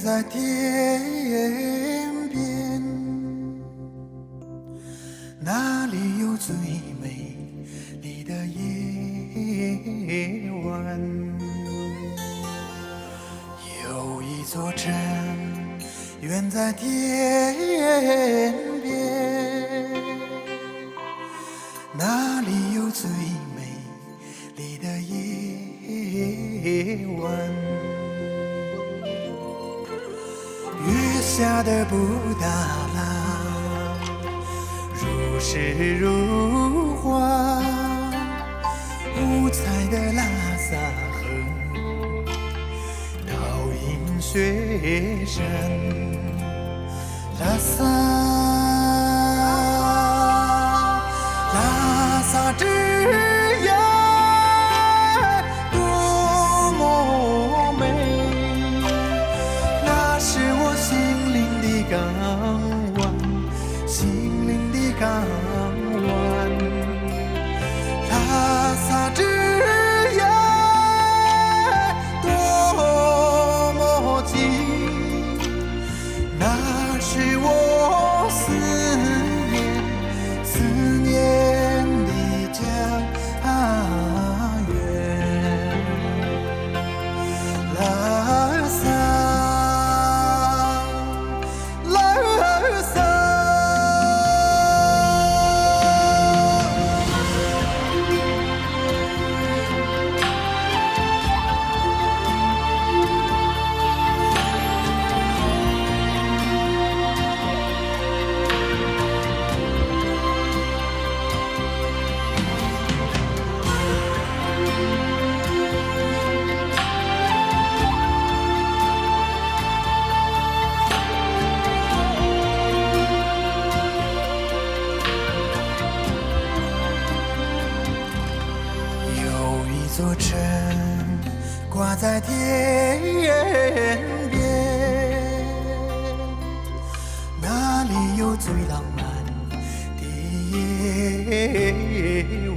在天边，那里有最美丽的夜晚？有一座城，远在天边，那里有最美丽的夜晚？月下的布达拉，如诗如画，五彩的拉萨河，倒映雪山。拉萨，拉萨之夜多么美，那是我心灵的港湾，心灵的港湾。拉萨之夜多么近，那是我思念的家园。拉萨，拉萨。座城挂在天边，那里有最浪漫的夜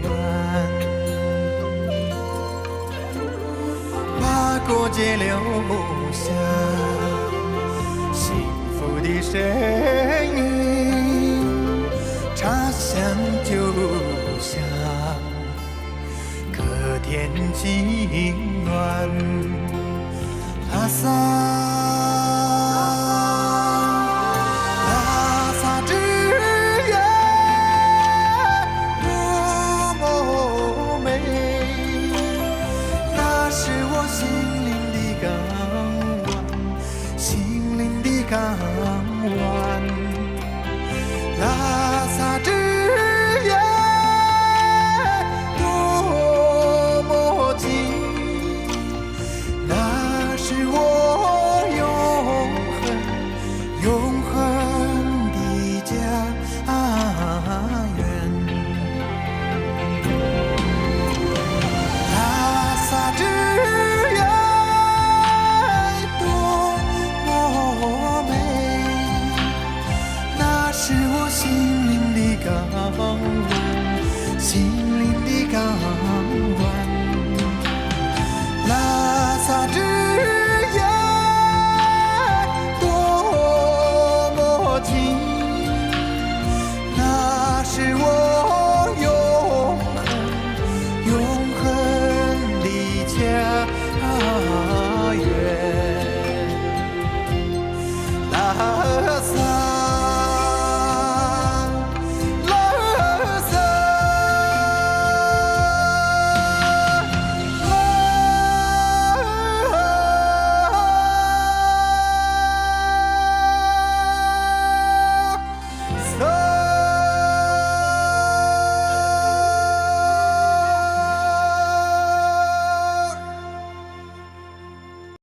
晚。八国街留下幸福的身影，茶香酒香，天晴暖。拉萨，拉萨之夜多么美，那是我心灵的港湾，心灵的港湾。拉萨之夜是我心灵的港湾，心